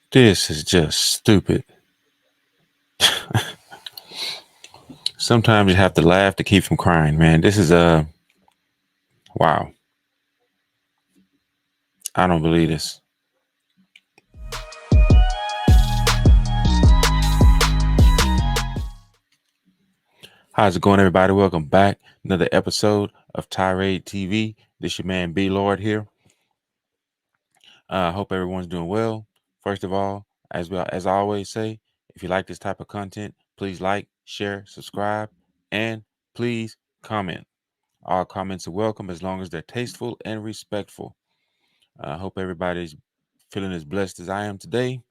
This is just stupid. Sometimes you have to laugh to keep from crying, man. This is wow. I don't believe this. How's it going, everybody? Welcome back. Another episode of Tirade TV. This your man B Lord here. I hope everyone's doing well. First of all, as I always say, if you like this type of content, please like, share, subscribe, and please comment. All comments are welcome as long as they're tasteful and respectful. I hope everybody's feeling as blessed as I am today.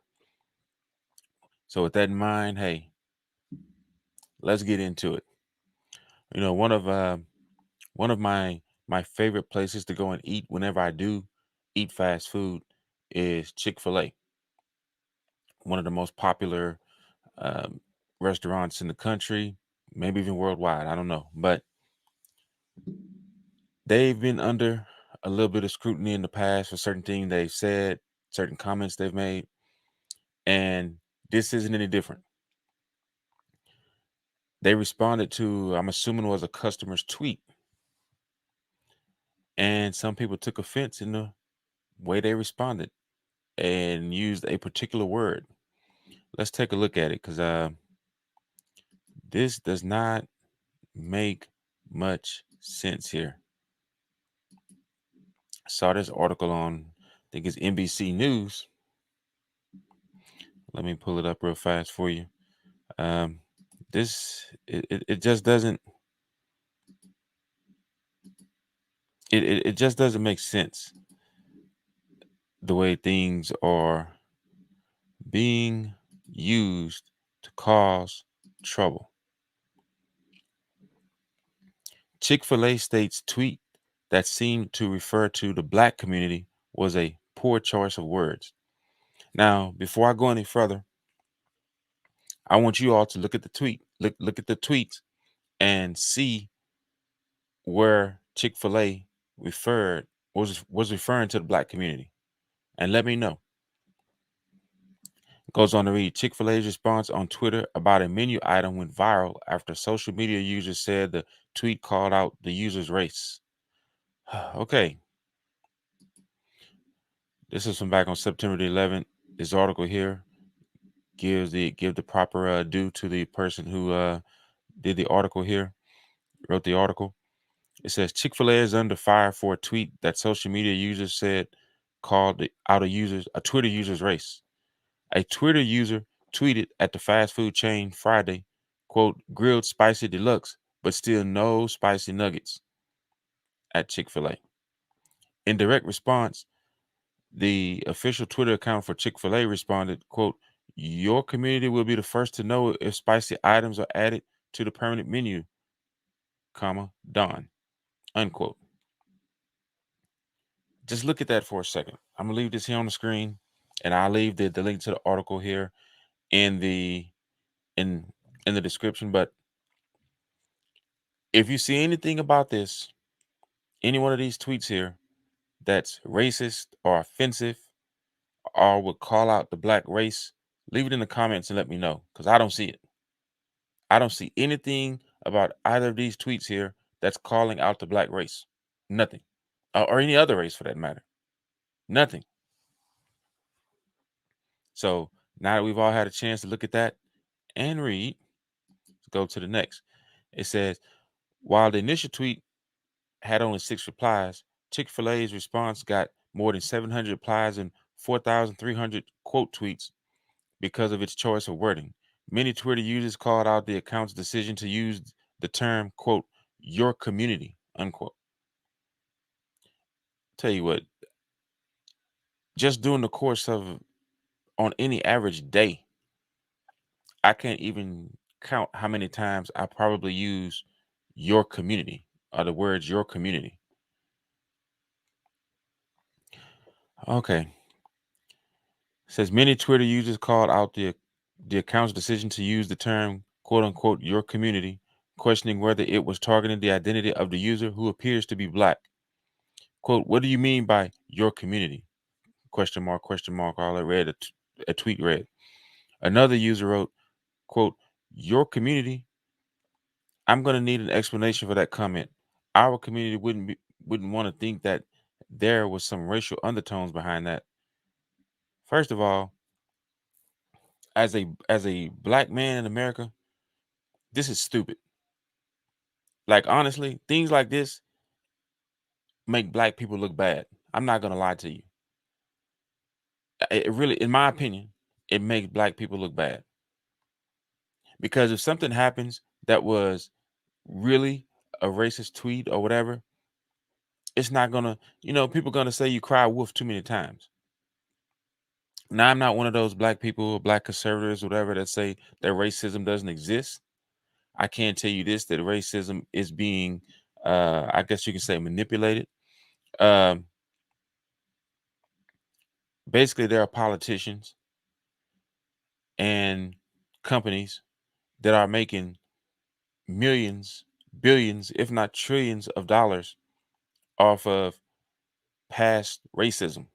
So with that in mind, hey, let's get into it. You know, one of my favorite places to go and eat whenever I do eat fast food is Chick-fil-A. One of the most popular um, restaurants in the country, maybe even worldwide. I don't know, but they've been under a little bit of scrutiny in the past for certain things they've said, certain comments they've made, and this isn't any different. They responded to, I'm assuming it was a customer's tweet, and some people took offense in the way they responded and used a particular word. Let's take a look at it because this does not make much sense here. I saw this article on, I think it's NBC News. Let me pull it up real fast for you. It just doesn't it just doesn't make sense the way things are being used to cause trouble. Chick-fil-A states tweet that seemed to refer to the black community was a poor choice of words. Now, before I go any further, I want you all to look at the tweet, look at the tweets and see where Chick-fil-A referred was referring to the black community. And let me know. It goes on to read, Chick-fil-A's response on Twitter about a menu item went viral after social media users said the tweet called out the user's race. Okay. This is from back on September the 11th. This article here give the proper due to the person who did the article here, wrote the article. It says Chick-fil-A is under fire for a tweet that social media users said called out a Twitter user's race. A Twitter user tweeted at the fast food chain Friday, quote, grilled spicy deluxe, but still no spicy nuggets at Chick-fil-A. In direct response, the official Twitter account for Chick-fil-A responded, quote, your community will be the first to know if spicy items are added to the permanent menu, comma, Don, unquote. Just look at that for a second. I'm gonna leave this here on the screen, and I'll leave the link to the article here in the in in the description. But if you see anything about this, any one of these tweets here that's racist or offensive or would call out the black race, leave it in the comments and let me know, because I don't see it. I don't see anything about either of these tweets here that's calling out the black race. Nothing. Or any other race for that matter. Nothing. So now that we've all had a chance to look at that and read, let's go to the next. It says, while the initial tweet had only 6 replies, Chick-fil-A's response got more than 700 replies and 4,300 quote tweets because of its choice of wording. Many Twitter users called out the account's decision to use the term, quote, your community, unquote. Tell you what, just during the course of on any average day, I can't even count how many times I probably use your community or the words your community. Okay. Says many Twitter users called out the account's decision to use the term quote unquote your community, questioning whether it was targeting the identity of the user who appears to be black. Quote, what do you mean by your community? Question mark, all I read a tweet read. Another user wrote, quote, "Your community, I'm going to need an explanation for that comment. Our community wouldn't want to think that there was some racial undertones behind that. First of all, as a black man in America, this is stupid. Like honestly, things like this make black people look bad. I'm not going to lie to you. It really, in my opinion, it makes black people look bad. Because if something happens that was really a racist tweet or whatever, it's not gonna, people gonna say you cry wolf too many times. Now, I'm not one of those black people, black conservatives, whatever, that say that racism doesn't exist. I can tell you this, that racism is being, I guess you can say, manipulated. Um, Basically, there are politicians and companies that are making millions, billions, if not trillions of dollars off of past racism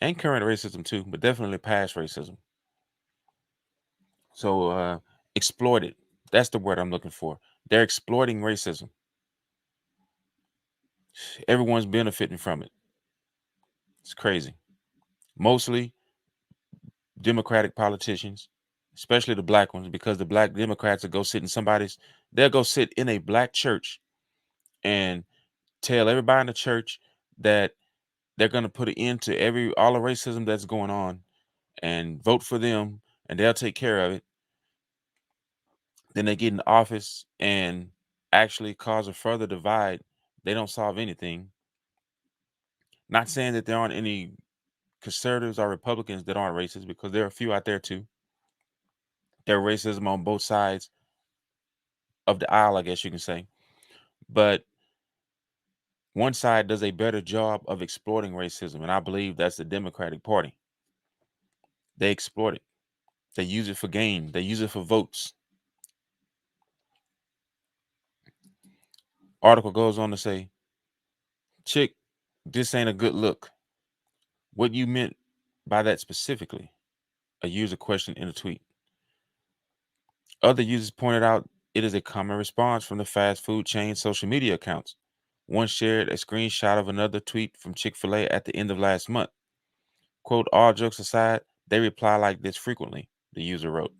and current racism too, but definitely past racism. So exploited. That's the word I'm looking for. They're exploiting racism. Everyone's benefiting from it. It's crazy. Mostly Democratic politicians, especially the black ones, because the black Democrats will go sit in they'll go sit in a black church and tell everybody in the church that they're going to put an end to all the racism that's going on and vote for them and they'll take care of it. Then they get in office and actually cause a further divide. They don't solve anything. Not saying that there aren't any conservatives or Republicans that aren't racist, because there are a few out there too. There are racism on both sides of the aisle, I guess you can say. But one side does a better job of exploiting racism, and I believe that's the Democratic Party. They exploit it. They use it for gain. They use it for votes. Article goes on to say, "Chick, this ain't a good look. What you meant by that specifically?" A user questioned in a tweet. Other users pointed out it is a common response from the fast food chain social media accounts. One shared a screenshot of another tweet from Chick-Fil-A at the end of last month. Quote, "All jokes aside, they reply like this frequently," the user wrote.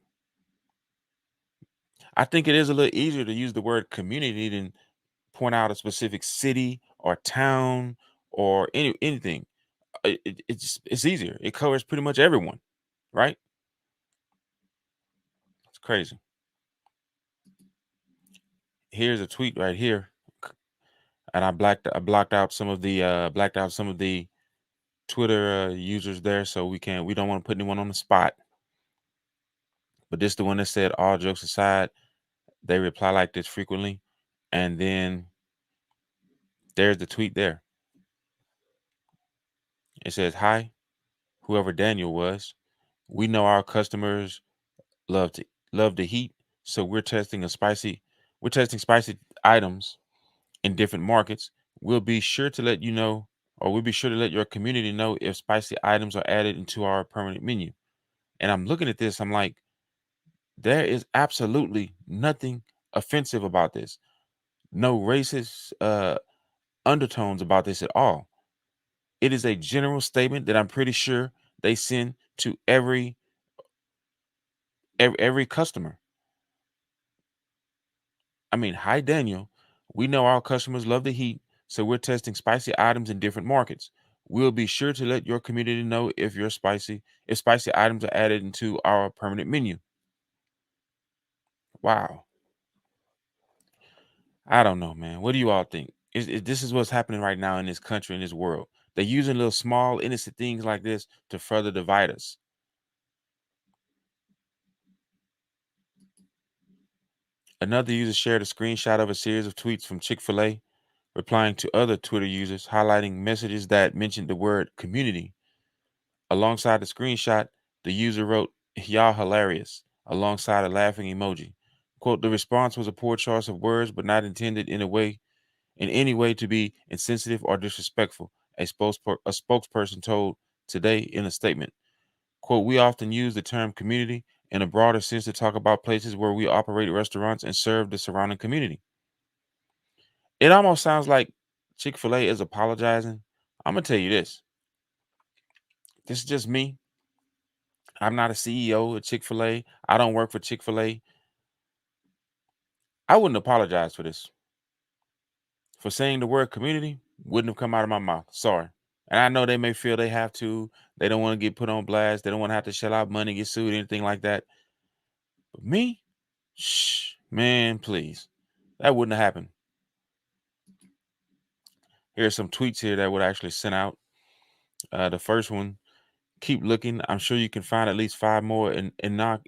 I think it is a little easier to use the word community than point out a specific city or town or anything. It's easier. It covers pretty much everyone, right? It's crazy. Here's a tweet right here, and I blocked out some of the Twitter users there, so we don't want to put anyone on the spot. But this is the one that said, "All jokes aside, they reply like this frequently," and then there's the tweet there. It says, "Hi, whoever Daniel was. We know our customers love to love the heat, so we're testing spicy items in different markets. We'll be sure to let you know, or we'll be sure to let your community know if spicy items are added into our permanent menu." And I'm looking at this, I'm like, there is absolutely nothing offensive about this. No racist undertones about this at all. It is a general statement that I'm pretty sure they send to every customer. I mean, "Hi Daniel, we know our customers love the heat, so we're testing spicy items in different markets. We'll be sure to let your community know if spicy items are added into our permanent menu." Wow. I don't know, man. What do you all think? This is what's happening right now in this country, in this world. They're using little small, innocent things like this to further divide us. Another user shared a screenshot of a series of tweets from Chick-fil-A, replying to other Twitter users, highlighting messages that mentioned the word community. Alongside the screenshot, the user wrote, "Y'all hilarious," alongside a laughing emoji. Quote, "The response was a poor choice of words, but not intended in any way to be insensitive or disrespectful," a spokesperson told today in a statement. Quote, we often use the term community in a broader sense to talk about places where we operate restaurants and serve the surrounding community. It almost sounds like Chick-fil-A is apologizing. I'm going to tell you this. This is just me. I'm not a CEO of Chick-fil-A. I don't work for Chick-fil-A. I wouldn't apologize for this. For saying the word community wouldn't have come out of my mouth. Sorry. And I know they may feel they have to. They don't want to get put on blast. They don't want to have to shell out money, get sued, anything like that. But me, shh, man, please. That wouldn't have happened. Here's some tweets here that would actually send out. The first one, keep looking. I'm sure you can find at least 5 more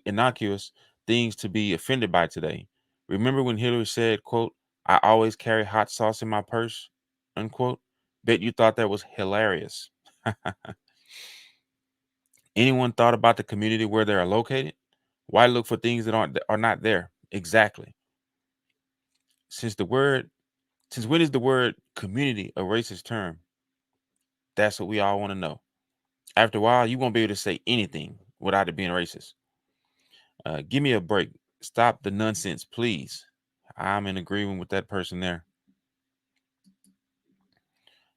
innocuous things to be offended by today. Remember when Hillary said, quote, I always carry hot sauce in my purse, unquote? Bet you thought that was hilarious. Anyone thought about the community where they are located? Why look for things that are not there? Exactly. Since when is the word community a racist term? That's what we all want to know. After a while, you won't be able to say anything without it being racist. Give me a break. Stop the nonsense, please. I'm in agreement with that person there.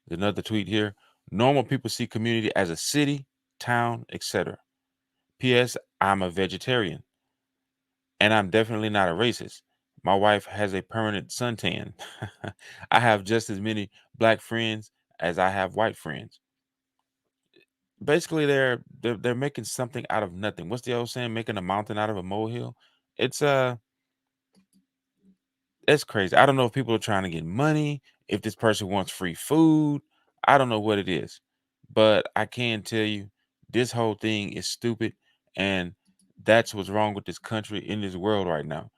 There's another tweet here. Normal people see community as a city, town, etc. P.S. I'm a vegetarian. And I'm definitely not a racist. My wife has a permanent suntan. I have just as many black friends as I have white friends. Basically, they're making something out of nothing. What's the old saying? Making a mountain out of a molehill. It's It's crazy. I don't know if people are trying to get money, if this person wants free food. I don't know what it is. But I can tell you this whole thing is stupid, and that's what's wrong with this country in this world right now.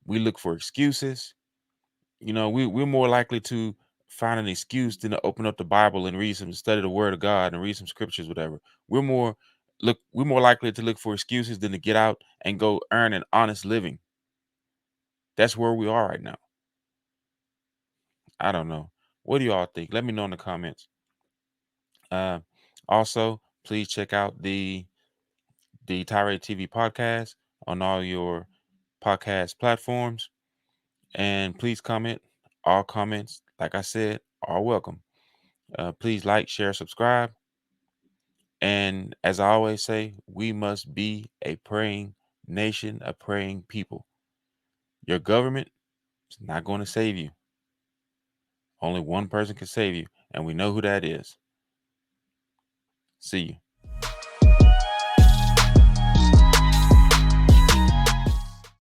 We look for excuses. We're more likely to find an excuse than to open up the Bible and read some study the word of God and read some scriptures, whatever. We're more likely to look for excuses than to get out and go earn an honest living. That's where we are right now. I don't know. What do you all think? Let me know in the comments. Uh, Also, please check out the Tirade TV podcast on all your podcast platforms, and please comment. All comments, like I said, are welcome. Please like, share, subscribe, and as I always say, we must be a praying nation, a praying people. Your government is not going to save you. Only one person can save you, and we know who that is. See you.